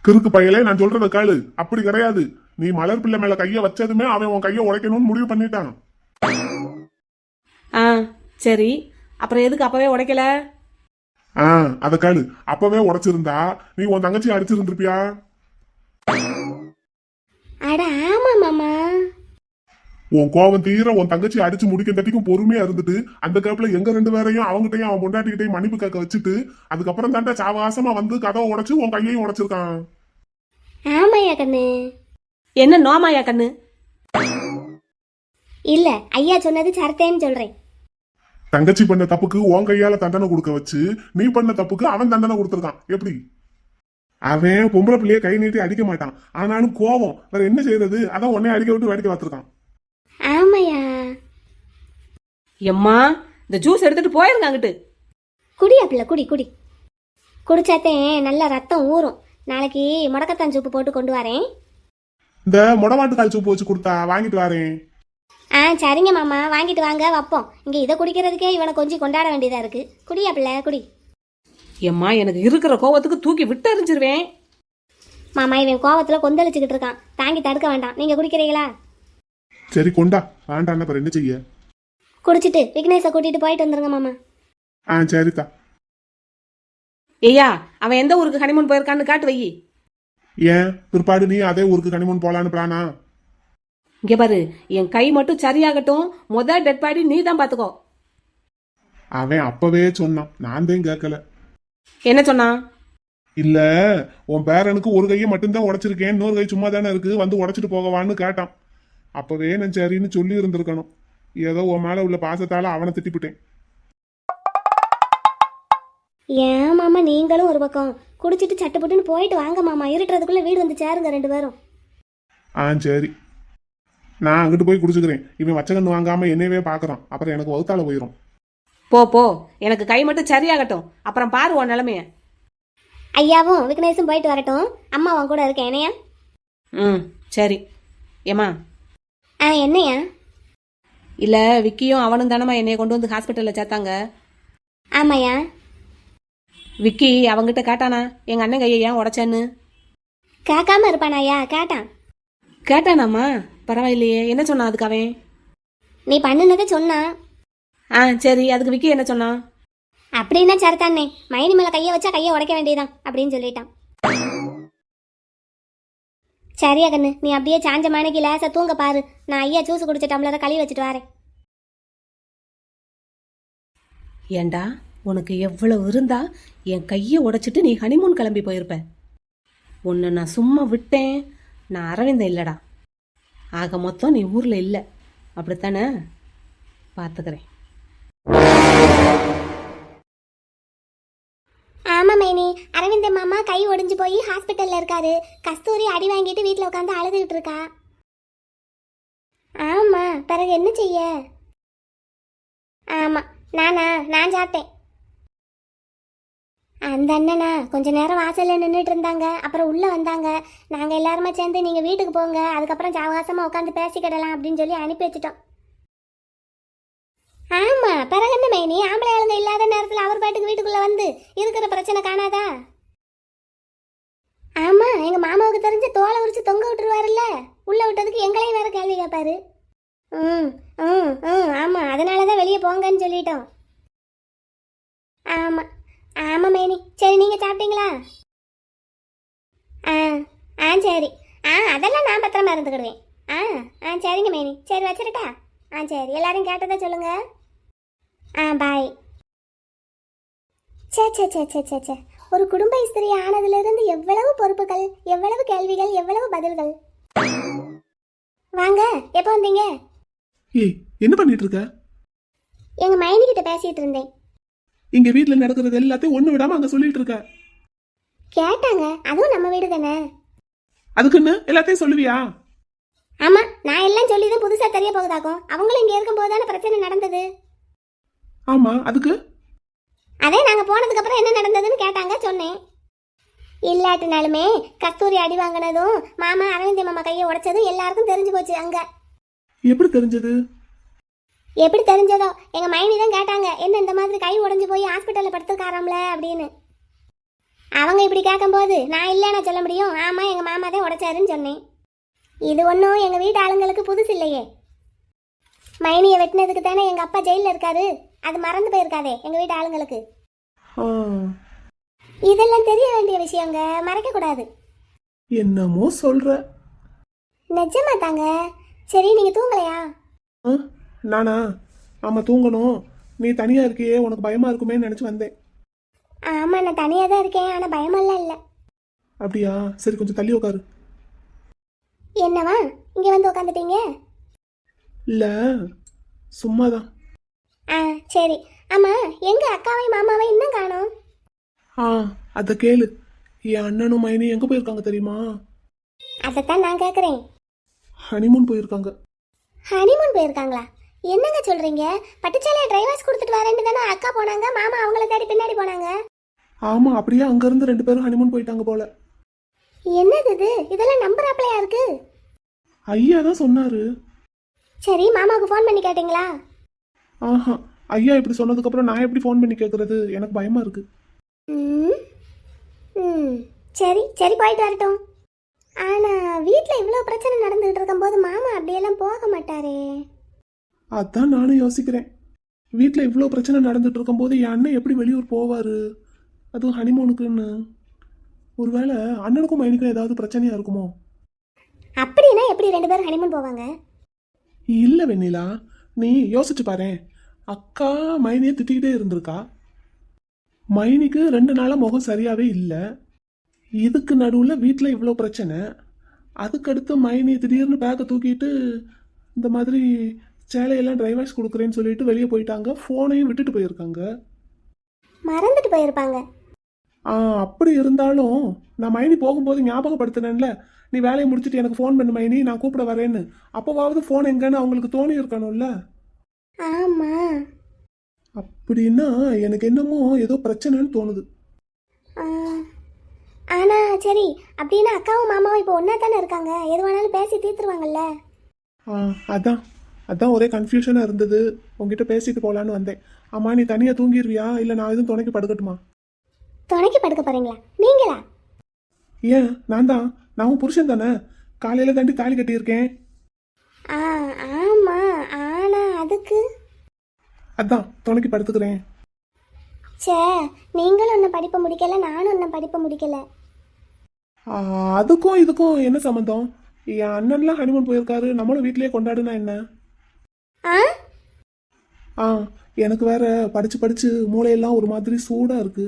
Speaker 2: கிறுக்கு பையலே, நான் சொல்றத கேளு. அப்படி கிடையாது. நீ மலர் பிள்ளை மேல கைய வச்சதுமே அவன் உன் கைய உடைக்கணும்னு முடிவு பண்ணிட்டான்.
Speaker 4: சரி, அப்புறம் எதுக்கு அப்பவே உடைக்கல?
Speaker 2: அத கேளு. அப்பவே உடைச்சிருந்தா நீ உன் தங்கச்சி அடிச்சிருந்திருப்பியா?
Speaker 3: அட ஆமா மாமா.
Speaker 2: உன் கோவம் தீர உன் தங்கச்சி அடிச்சு முடிக்கிறதுக்கும் பொறுமையா இருந்துட்டு அந்த கேப்ல எங்க 2 பேரையும் அவங்ககிட்டயும் அவன் பொண்டாட்டிகிட்டையும் மன்னிப்பு கேட்க வச்சுட்டு அதுக்கப்புறம் தாண்டா சாவகாசமா வந்து கதவை உடைச்சு உன் கையையும் உடைச்சிருக்கான்.
Speaker 3: ஆமாயா கண்ணு.
Speaker 4: என்ன நோமாயா கண்ணு?
Speaker 3: இல்ல, ஐயா சொன்னது சரத்தேன்னு சொல்றேன்.
Speaker 2: தங்கச்சி பண்ண தப்புக்கு உன் கையால தண்டனை கொடுக்க வச்சு நீ பண்ண தப்புக்கு அவன் தண்டனை கொடுத்துருக்கான். எப்படி? அவன் பொம்பளை பிள்ளைய கை நீட்டி அடிக்க மாட்டான், ஆனாலும் கோவம் வேற என்ன செய்யறது, அதான் உன்னை அடிக்க விட்டு வேடிக்கை பார்த்திருக்கான்.
Speaker 3: ஆமையா.
Speaker 4: எம்மா, இந்த ஜூஸ் எடுத்துட்டு போயிருங்க அங்கிட்டு.
Speaker 3: குடியா பிள்ளை, குடி குடி. குடிச்சாத்தே நல்ல ரத்தம் ஊறும். நாளைக்கு முடக்கத்தான் சூப்பு போட்டு கொண்டு வரேன்.
Speaker 2: இந்த முடமாட்டு கால் சூப்பு வச்சு கொடுத்தா வாங்கிட்டு வரேன்.
Speaker 3: சரிங்க மாமா, வாங்கிட்டு வாங்க வைப்போம். இங்கே இதை குடிக்கிறதுக்கே இவனை கொஞ்சம் கொண்டாட வேண்டியதாக இருக்குது. குடியா பிள்ளை குடி.
Speaker 4: ஏம்மா எனக்கு இருக்கிற கோவத்துக்கு தூக்கி விட்டறிஞ்சிருவேன்.
Speaker 3: மாமா இவன் கோவத்தில் கொந்தளிச்சுக்கிட்டு இருக்கான், தாங்கி தடுக்க வேண்டாம். நீங்கள் குடிக்கிறீங்களா?
Speaker 2: சரி கொண்டா. வேண்டாம் அப்புறம் என்ன செய்ய?
Speaker 3: குடிச்சிட்டு விக்னேஷை கூட்டிகிட்டு போயிட்டு வந்துருங்க மாமா.
Speaker 2: சரிதா.
Speaker 4: ஐயா அவன் எந்த ஊருக்கு ஹனிமூன் போயிருக்கான்னு காட்டு வை.
Speaker 2: ஏன் பிற்பாடு நீ அதே ஊருக்கு கனிமூன் போலான்னு பிளானா?
Speaker 4: இங்க பாரு, என் கை மட்டும் சரியாகட்டும், முதல் டெட் பாடி நீ தான் பாத்துக்கோ.
Speaker 2: அவன் அப்பவே சொன்னான், நான் தான் கேட்கல.
Speaker 4: என்ன சொன்னா?
Speaker 2: இல்ல உன் பேரனுக்கு ஒரு கையை மட்டும்தான் உடைச்சிருக்கேன், இன்னொரு கை சும்மா தானே இருக்கு, வந்து உடைச்சிட்டு போகவான்னு கேட்டான். அப்பவே நான் சரின்னு சொல்லி இருந்திருக்கணும். ஏதோ உன் மேல உள்ள பாசத்தால அவனை திட்டிப்பிட்டேன்.
Speaker 3: ஏன் மாமா நீங்களும் ஒரு பக்கம் குடிச்சிட்டு சட்டுப்பட்டுன்னு போயிட்டு வாங்க மாமா. இருட்டுறதுக்குள்ள வீடு வந்து சேருங்க 2 பேரும்.
Speaker 2: சரி, நான் அங்கிட்டு போய் குடிச்சுக்கிறேன். இவன் வச்ச கண்ணு வாங்காம என்னையவே பாக்குறான், அப்புறம் எனக்கு வகுத்தால போயிடும்.
Speaker 4: போ போ, எனக்கு கை மட்டும் சரியாகட்டும், அப்புறம் பாரு உன் நிலைமைய.
Speaker 3: ஐயாவும் விக்னேஷும் போயிட்டு வரட்டும், அம்மா அவன் கூட இருக்கேன். என்னையா?
Speaker 4: சரி. ஏமா
Speaker 3: என்னையா?
Speaker 4: இல்ல விக்கியும் அவனும் தானம்மா என்னைய கொண்டு வந்து ஹாஸ்பிட்டல்ல சேர்த்தாங்க.
Speaker 3: ஆமாயா.
Speaker 4: விக்கி அவங்கிட்ட கேட்டானா எங்க அண்ணன் கையை ஏன் உடைச்சேன்னு?
Speaker 3: கேட்காம இருப்பானாயா? கேட்டான்.
Speaker 4: கேட்டானாம்மா? பரவாயில்லையே. என்ன சொன்னான் அதுக்கு அவன்?
Speaker 3: நீ பண்ணுனதை சொன்னா.
Speaker 4: சரி, அதுக்கு விக்கி என்ன சொன்னான்?
Speaker 3: அப்படின்னா சரிதானே, மைனி மேல கையை வச்சா கையை உடைக்க வேண்டியதான் அப்படின்னு சொல்லிட்டான். சரியா கண்ணு, நீ அப்படியே சாஞ்ச மணிக்கு லேசா தூங்க பாரு. நான் ஐயா ஜூஸ் குடிச்ச டம்ளரை கழுவி வச்சுட்டு வரேன்.
Speaker 4: ஏண்டா உனக்கு எவ்வளவு இருந்தா என் கையை உடைச்சிட்டு நீ ஹனிமூன் கிளம்பி போயிருப்ப. உன்னை நான் சும்மா விட்டேன். நான் அரவிந்தன் இல்லடா. ஆக மொத்தம் நீ ஊர்ல இல்ல, அப்படித்தானே? பாத்துக்கிறேன்.
Speaker 3: ஆமா மைனி, அரவிந்த மாமா கை ஒடிஞ்சு போய் ஹாஸ்பிட்டல்ல இருக்காரு. கஸ்தூரி அடி வாங்கிட்டு வீட்டுல உட்காந்து அழுதுகிட்டு இருக்கா. ஆமா, பிறகு என்ன செய்ய? ஆமா, நான் சாப்பிட்டேன். அந்த அண்ணனா கொஞ்ச நேரம் வாசல்ல நின்றுட்டு இருந்தாங்க, அப்புறம் உள்ள வந்தாங்க. நாங்க எல்லாருமே சேர்ந்து நீங்க வீட்டுக்கு போங்க, அதுக்கப்புறம் சாவகாசமா உட்காந்து பேசிக்கிடலாம் அப்படின்னு சொல்லி அனுப்பி வச்சுட்டோம். ஆமா, பிறகு என்ன மைனி, ஆம்பளை ஆளுங்க இல்லாத நேரத்தில் அவர் பாட்டுக்கு வீட்டுக்குள்ள வந்து இருக்கிற பிரச்சனை காணாதா? ஆமா, எங்க மாமாவுக்கு தெரிஞ்ச தோலை உரிச்சு தொங்க விட்டுருவாருல்ல, உள்ள விட்டதுக்கு எங்களையும் வேற கேள்வி கேட்பாரு. ஆமா, அதனாலதான் வெளியே போங்கன்னு சொல்லிட்டோம். ஆமா ஆமா மைனி. சரி, நீங்க சாப்பிட்டீங்களா? சரி. அதெல்லாம் நான் பத்திரமா இருந்துக்கிடுவேன். சரிங்க மைனி. சரி வச்சிருட்டா? சரி, எல்லாரும் கேட்டதா சொல்லுங்க. பாய். சே சே சே சே சே சே ஒரு குடும்ப ஸ்திரீ ஆனதுலேருந்து எவ்வளவு பொறுப்புகள், எவ்வளவு கேள்விகள், எவ்வளவு பதில்கள். வாங்க, எப்போ வந்தீங்க?
Speaker 2: ஏய், என்ன பண்ணிட்டு இருக்க?
Speaker 3: எங்க மைனி கிட்ட பேசிட்டு இருந்தேன்.
Speaker 2: இங்க வீட்டுல நடக்கிறது எல்லாத்தையும் ஒண்ணு விடாம அங்க சொல்லிட்டு இருக்க.
Speaker 3: கேட்டாங்க, அதுவும் நம்ம வீடு தானே.
Speaker 2: அதுக்குன்னு எல்லாத்தையும் சொல்லுவியா?
Speaker 3: ஆமா, நான் எல்லாம் சொல்லிதான் புதுசா தெரிய போகுதாக்கும். அவங்களும் இங்க இருக்கும் போதுதானே பிரச்சனை நடந்தது.
Speaker 2: ஆமா, அதுக்கு
Speaker 3: அதே நாங்க போனதுக்கு அப்புறம் என்ன நடந்ததுன்னு கேட்டாங்க, சொன்னேன். இல்லாட்டினாலுமே கஸ்தூரி அடி வாங்கினதும் மாமா அரவிந்த் மாமா கையை உடைச்சதும் எல்லாருக்கும் தெரிஞ்சு போச்சு. அங்க
Speaker 2: எப்படி தெரிஞ்சது?
Speaker 3: எப்படி தெரிஞ்சதோ, எங்க மைனி தான் கேட்டாங்க, என்ன இந்த மாதிரி கை உடைஞ்சு போய் ஹாஸ்பிட்டல்ல படுத்துக்காராம்ல அப்படின்னு. அவங்க இப்படி கேட்கும்போது நான் இல்லைன்னா சொல்ல முடியும். ஆமா, எங்க மாமா தான் உடைச்சாருன்னு சொன்னேன். இது ஒன்றும் எங்க வீட்டு ஆளுங்களுக்கு புதுசு இல்லையே. மைனியை வெட்டினதுக்கு தானே எங்க அப்பா ஜெயிலில் இருக்காரு. அது மறந்து போயிருக்காதே எங்க வீட்டு ஆளுங்களுக்கு. இதெல்லாம் தெரிய வேண்டிய விஷயங்க, மறைக்க கூடாது.
Speaker 2: என்னமோ சொல்ற.
Speaker 3: நிஜமா தாங்க. சரி, நீங்க தூங்கலையா?
Speaker 2: நானா? ஆமா, தூங்கணும். நீ தனியா இருக்கியே, உனக்கு பயமா இருக்குமே நினைச்சு வந்தேன்.
Speaker 3: ஆமா, நான் தனியா தான் இருக்கேன், ஆனா பயமெல்லாம் இல்ல.
Speaker 2: அப்படியா? சரி, கொஞ்சம் தள்ளி உட்காரு.
Speaker 3: என்னவா இங்க வந்து உட்காந்துட்டீங்க?
Speaker 2: இல்ல, சும்மாதான்.
Speaker 3: சரி. ஆமா, எங்க அக்காவையும் மாமாவையும் இன்னும் காணோம்?
Speaker 2: அத கேளு. என் அண்ணனும் மைனி எங்க போயிருக்காங்க தெரியுமா?
Speaker 3: அதைத்தான் நான் கேக்குறேன்.
Speaker 2: ஹனிமூன் போயிருக்காங்க.
Speaker 3: ஹனிமூன் போயிருக்காங்களா? என்னங்க சொல்றீங்க? பட்டுச்சாலையை டிரைவர்ஸ் கொடுத்துட்டு வரேன்னு தானே அக்கா போனாங்க, மாமா அவங்கள தேடி பின்னாடி போனாங்க.
Speaker 2: ஆமா, அப்படியே அங்க இருந்து 2 பேரும் ஹனிமூன் போயிட்டாங்க போல.
Speaker 3: என்னது இது? இதெல்லாம் நம்புறாப்லையா இருக்கு?
Speaker 2: ஐயா தான் சொன்னாரு.
Speaker 3: சரி மாமாவுக்கு ஃபோன் பண்ணி கேட்டிங்களா?
Speaker 2: ஆஹா, ஐயா இப்படி சொன்னதுக்கப்புறம் நான் எப்படி ஃபோன் பண்ணி கேட்குறது? எனக்கு பயமாக இருக்கு.
Speaker 3: ம் ம் சரி சரி போயிட்டு வரட்டும். ஆனால் வீட்டில் இவ்வளோ பிரச்சனை நடந்துகிட்டு இருக்கும்போது மாமா அப்படியெல்லாம் போக மாட்டாரே.
Speaker 2: அதான் நானும் யோசிக்கிறேன். வீட்டில் இவ்வளோ பிரச்சனை நடந்துட்டு இருக்கும்போது என் அண்ணன் எப்படி வெளியூர் போவார்? அதுவும் ஹனிமூனுக்குன்னு. ஒருவேளை அண்ணனுக்கும் மைனிக்கும் ஏதாவது பிரச்சனையாக இருக்குமோ?
Speaker 3: அப்படின்னா எப்படி 2 பேரும் ஹனிமூன் போவாங்க?
Speaker 2: இல்லை வெண்ணிலா, நீ யோசிச்சு பாரேன். அக்கா மைனியை திட்டிக்கிட்டே இருந்திருக்கா. மைனிக்கு 2 நாளாக முகம் சரியாகவே இல்லை. இதுக்கு நடுவில் வீட்டில் இவ்வளோ பிரச்சனை. அதுக்கடுத்து மைனி திடீர்னு பேக்கை தூக்கிட்டு இந்த மாதிரி சேலையெல்லாம் டிரைவர்ஸ் கொடுக்குறேன்னு சொல்லிட்டு வெளியே போயிட்டாங்க. ஃபோனையும் விட்டுட்டு போயிருக்காங்க.
Speaker 3: மறந்துட்டு போயிருப்பாங்க.
Speaker 2: அப்படி இருந்தாலும் நான் மைனி போகும்போது ஞாபகப்படுத்தினேன்ல, நீ வேலையை முடிச்சுட்டு எனக்கு ஃபோன் பண்ணு மைனி, நான் கூப்பிட வரேன்னு. அப்போவாவது ஃபோன் எங்கன்னு அவங்களுக்கு தோணி இருக்கணும்ல.
Speaker 3: ஆமாம்.
Speaker 2: அப்படின்னா எனக்கு என்னமோ ஏதோ பிரச்சனைன்னு தோணுது.
Speaker 3: ஆனால் சரி, அப்படின்னா அக்காவும் மாமாவும் இப்போ ஒன்றா தானே இருக்காங்க, எது வேணாலும் பேசி தீர்த்துருவாங்கல்ல.
Speaker 2: அதான் அதான் ஒரே கன்ஃபியூஷனாக இருந்தது. உங்ககிட்ட பேசிட்டு போகலான்னு வந்தேன். ஆமாம், நீ தனியாக தூங்கிடுவியா இல்லை நான் எதுவும் துணைக்கு படுக்கட்டுமா?
Speaker 3: துணைக்கு படுக்க போகிறீங்களா நீங்களா?
Speaker 2: ஏன், நான் தான். நான் உன் புருஷன் தானே. காலையில் தாண்டி தாலி கட்டியிருக்கேன்.
Speaker 3: ஆமாம், ஆனால் அதுக்கு
Speaker 2: அதான் துணைக்கு படுத்துக்கிறேன்.
Speaker 3: சே, நீங்களும் ஒன்றும் படிப்பை முடிக்கலை, நானும் ஒன்றும் படிப்பை முடிக்கலை.
Speaker 2: அதுக்கும் இதுக்கும் என்ன சம்மந்தம்? என் அண்ணன்லாம் ஹனிமூன் போயிருக்காரு, நம்மளும் வீட்லயே கொண்டாடுனா என்ன? எனக்கு வேற படிச்சு படிச்சு மூளையெல்லாம் ஒரு மாதிரி சூடா இருக்கு.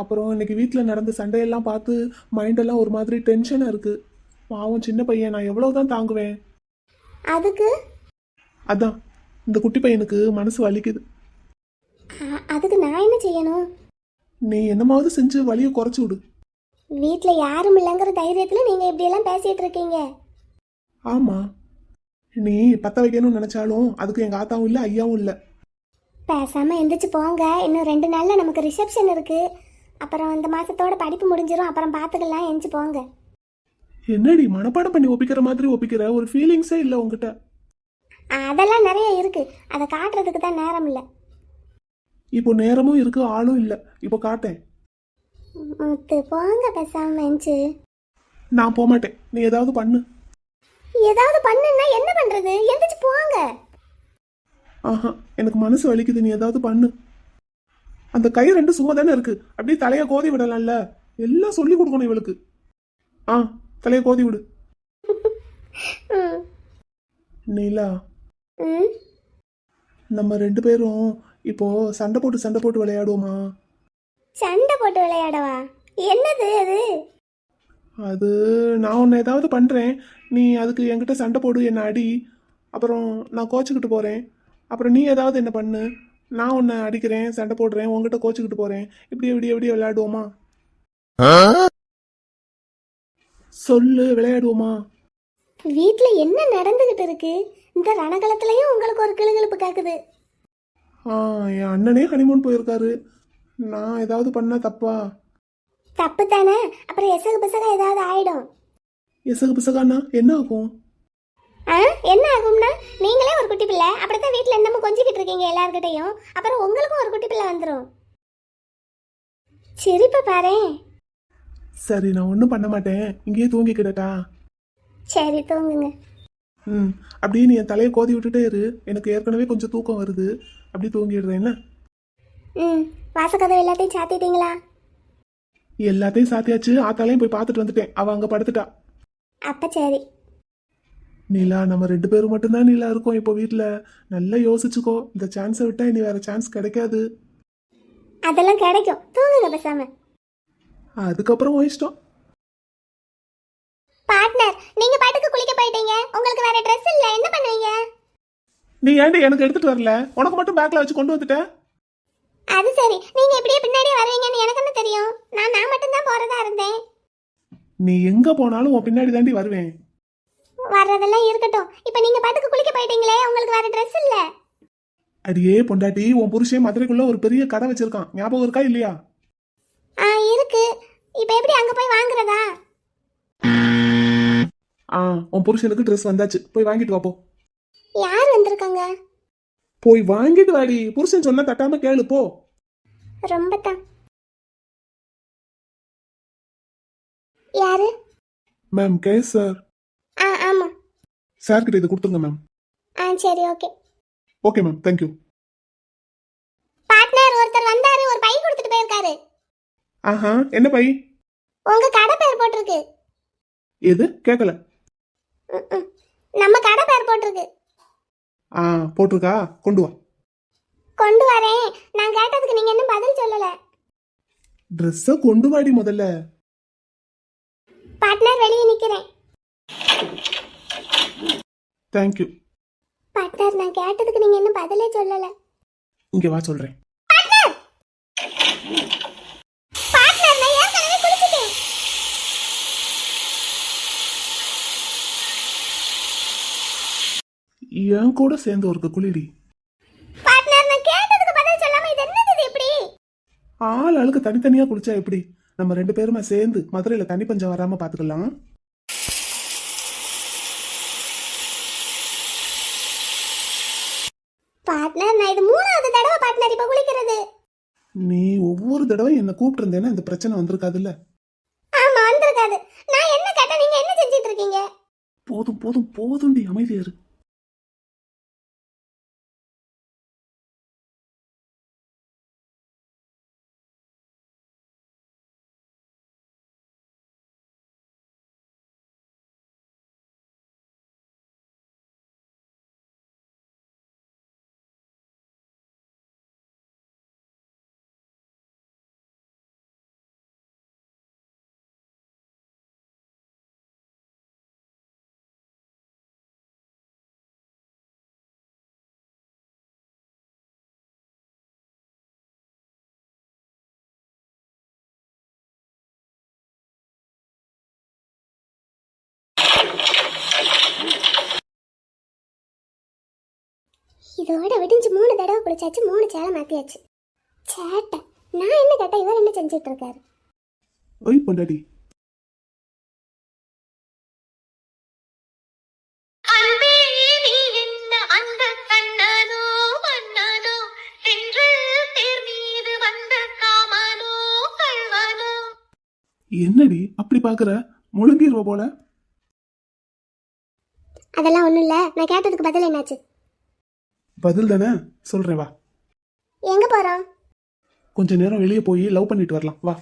Speaker 2: அப்புறம் இன்னைக்கு வீட்டில் நடந்த சண்டையெல்லாம் பார்த்து மைண்டெல்லாம் ஒரு மாதிரி டென்ஷனாக இருக்கு. பாவம் சின்ன பையன், நான் எவ்வளவுதான் தாங்குவேன்?
Speaker 3: அதுக்கு
Speaker 2: அதான் இந்த குட்டி பையனுக்கு மனசு வலிக்குது.
Speaker 3: அதுக்கு நான் என்ன செய்யணும்?
Speaker 2: நீ என்னமாவது செஞ்சு வலியை குறைச்சி விடு.
Speaker 3: வீட்டில் யாரும் இல்லைங்கிற தைரியத்தில் நீங்கள் இப்படியெல்லாம் பேசிகிட்டு இருக்கீங்க.
Speaker 2: ஆமாம், நீ பற்ற வைக்கணும்னு நினச்சாலும் அதுக்கு எங்கள் ஆத்தாவும் இல்லை ஐயாவும் இல்லை.
Speaker 3: பேசாமல் எந்திரிச்சு போங்க. இன்னும் 2 நாளில் நமக்கு ரிசப்ஷன் இருக்குது. அப்புறம் இந்த மாதத்தோட படிப்பு முடிஞ்சிடும். அப்புறம் பார்த்துக்கலாம், எந்திரிச்சு போங்க.
Speaker 2: என்னடி மனப்பாடம் பண்ணி ஒப்பிக்கிற மாதிரி ஒப்பிக்கிற? ஒரு ஃபீலிங்ஸே இல்லை உங்ககிட்ட.
Speaker 3: அதெல்லாம் நிறைய இருக்குது, அதை காட்டுறதுக்கு தான் நேரம் இல்லை.
Speaker 2: இப்போ நேரமும் இருக்கு, ஆளும் இல்லை. இப்போ காட்டேன்.
Speaker 3: முத்து போங்க, பேசாமல் எந்திச்சு.
Speaker 2: நான் போக மாட்டேன், நீ ஏதாவது பண்ணு.
Speaker 3: ஏதாவது பண்ணுன்னா என்ன பண்ணுறது? எந்திரிச்சு போங்க.
Speaker 2: ஆஹா, எனக்கு மனசு வலிக்குது, நீ ஏதாவது பண்ணு. அந்த கை 2 சும்மா தானே இருக்கு, அப்படியே தலையை கோதி விடலாம்ல. எல்லாம் சொல்லி கொடுக்கணும் இவளுக்கு. தலையை கோதி விடு. நீலா, நம்ம 2 பேரும் இப்போ சண்டை போட்டு விளையாடுவோமா?
Speaker 3: சண்டை போட்டு விளையாடவா? என்னது அது?
Speaker 2: அது நான் உன்னை ஏதாவது பண்றேன், நீ அதுக்கு என்கிட்ட சண்டை போடு, என்ன அடி. அப்புறம் நான் கோச்சுக்கிட்டு போறேன். அப்புறம் நீ ஏதாவது என்ன பண்ணு, நான் உன்னை அடிக்கிறேன், சண்டை போடுறேன், உங்ககிட்ட கோச்சுக்கிட்டு போறேன். இப்படி விளையாடுவோமா? சொல்லு, விளையாடுவோமா?
Speaker 3: வீட்டில் என்ன நடந்துகிட்டு இருக்கு? இந்த ரணகலத்திலையும் உங்களுக்கு ஒரு கிளுகிழப்பு கேட்குது.
Speaker 2: என் அண்ணனே ஹனிமூன் போயிருக்காரு, நான் ஏதாவது பண்ணா தப்பா?
Speaker 3: தப்பு தானே. அப்புறம் எசகு பிசகா ஏதாவது ஆயிடும்.
Speaker 2: எசகு பிசகானா என்ன ஆகும்?
Speaker 3: என்ன ஆகும்னா, நீங்களே ஒரு குட்டி பிள்ளை, அப்படித்தான் வீட்டில் என்னமோ கொஞ்சிக்கிட்டு இருக்கீங்க எல்லார்கிட்டையும். அப்புறம் உங்களுக்கும் ஒரு குட்டி பிள்ளை வந்துடும். சிரிப்ப பாரு.
Speaker 2: சரி, நான் ஒன்றும் பண்ண மாட்டேன், இங்கேயே தூங்கிக்கிடட்டா?
Speaker 3: சரி, தூங்குங்க.
Speaker 2: அப்படியே நீ என் தலையை கோதி விட்டுட்டே இரு. எனக்கு ஏற்கனவே கொஞ்சம் தூக்கம் வருது, அப்படி தூங்கிடுறேன் என்ன?
Speaker 3: வாசக்கதவு எல்லாத்தையும் சாத்திட்டீங்களா?
Speaker 2: எல்லாத்தையும் சாத்தியாச்சு. ஆத்தாலையும் போய் பார்த்துட்டு வந்துட்டேன், அவ அங்க படுத்துட்டா.
Speaker 3: அப்ப சரி.
Speaker 2: நீலா, நம்ம 2 பேரும் மட்டும்தான் நீலா இருக்கோம் இப்போ வீட்டில். நல்லா யோசிச்சுக்கோ, இந்த சான்ஸை விட்டா இனி வேற சான்ஸ் கிடைக்காது.
Speaker 3: அதெல்லாம் கிடைக்கும், தூங்குங்க பேசாம.
Speaker 2: அதுக்கப்புறம் உன் இஷ்டம்.
Speaker 3: பார்ட்னர், நீங்க பாட்டுக்கு குளிக்க போயிட்டீங்க, உங்களுக்கு வேற ட்ரெஸ் இல்ல, என்ன பண்ணுவீங்க?
Speaker 2: நீ ஏன்டி எனக்கு எடுத்துட்டு வரல? உனக்கு மட்டும் பேக்ல வச்சு கொண்டு வந்துட்ட.
Speaker 3: அது சரி, நீங்க இப்படியே பின்னாடியே வருவீங்கன்னு எனக்கு என்ன தெரியும்? நான் மட்டும் தான் போறதா இருந்தேன்.
Speaker 2: நீ எங்க போனாலும் உன் பின்னாடி தாண்டி வருவேன்.
Speaker 3: வர்றதெல்லாம் இருக்கட்டும், இப்போ நீங்க பாட்டுக்கு குளிக்க போயிட்டீங்களே, உங்களுக்கு வேற ட்ரெஸ் இல்ல.
Speaker 2: அடியே பொண்டாட்டி, உன் புருஷன் மதுரைக்குள்ள ஒரு பெரிய கடை வச்சிருக்கான், ஞாபகம் இருக்கா இல்லையா?
Speaker 3: இருக்கு. இப்போ எப்படி அங்க போய் வாங்குறதா?
Speaker 2: உன் புருஷனுக்கு ட்ரெஸ் வந்தாச்சு, போய் வாங்கிட்டு வாப்போ.
Speaker 3: யார் வந்திருக்காங்க?
Speaker 2: போய் வாங்கிட்டு வாடி, புருஷன் சொன்னா தட்டாம கேளு போ.
Speaker 3: ரொம்ப தான். யாரு?
Speaker 2: Ma'am case sir.
Speaker 3: ஆமா.
Speaker 2: சார் கிட்ட இது கொடுத்துருங்க மேம்.
Speaker 3: சரி, okay.
Speaker 2: Okay ma'am, thank you.
Speaker 3: Partner ஒருத்தர் வந்தாரு, ஒரு பை கொடுத்துட்டு போயிருக்காரு.
Speaker 2: ஆஹா, என்ன பை?
Speaker 3: உங்க கடை பேர் போட்டிருக்கு.
Speaker 2: எது கேட்கல?
Speaker 3: ம்ம். நம்ம கடை பேர் போட்டிருக்கு.
Speaker 2: போட்டிருக்கா, கொண்டு வா.
Speaker 3: கொண்டு வரேன். நான் கேட்டதுக்கு நீங்க இன்னும் பதில் சொல்லல.
Speaker 2: ட்ரெஸ்ஸை கொண்டு வாடி முதல்ல.
Speaker 3: பார்ட்னர் வெளியே நிக்கிறேன்.
Speaker 2: தேங்க்யூ.
Speaker 3: பார்ட்னர் நான் கேட்டதுக்கு நீங்க இன்னும் பதிலே சொல்லல.
Speaker 2: இங்க வா சொல்றேன்.
Speaker 3: பார்ட்னர் நான் ஏற்கனவே குளிச்சிட்டேன்.
Speaker 2: என் கூட சேர்ந்து ஒரு குளிடி.
Speaker 3: பார்ட்னர் நான் கேட்டதுக்கு பதில் சொல்லாம இது என்னது இது இப்படி?
Speaker 2: ஆள் ஆளுக்கு தனித்தனியா குளிச்சா எப்படி? நம்ம 2 பேருமா சேர்ந்து மதுரையில தனி பஞ்சம் வராம பாத்துக்கலாம்.
Speaker 3: பார்ட்னர் நான் இது 3வது தடவை பார்ட்னர் இப்ப குளிக்கிறது.
Speaker 2: நீ ஒவ்வொரு தடவை என்ன கூப்பிட்டு இருந்தேன்னா இந்த பிரச்சனை வந்திருக்காதுல்ல.
Speaker 3: ஆமா வந்திருக்காது. நான் என்ன கேட்டா நீங்க என்ன செஞ்சிட்டு இருக்கீங்க?
Speaker 2: போதும் போதும் போதும்டி, அமைதியாரு.
Speaker 3: இதோட விடிஞ்சு 3 தடவை குளிச்சாச்சு, 3 சேலை மாத்தியாச்சு. சேட்டை. நான் என்ன கேட்டா இவர் என்ன செஞ்சிட்டு இருக்காரு?
Speaker 2: ஒய் பொண்டாடி. என்னடி அப்படி பாக்குற? முழுங்கிருவ போல.
Speaker 3: அதெல்லாம் ஒண்ணும் இல்ல. நான் கேட்டதுக்கு பதில் என்னாச்சு?
Speaker 2: பதில் தானே சொல்றேன், வா.
Speaker 3: எங்க போறோம்?
Speaker 2: கொஞ்ச நேரம் வெளியே போய் லவ் பண்ணிட்டு வரலாம், வா.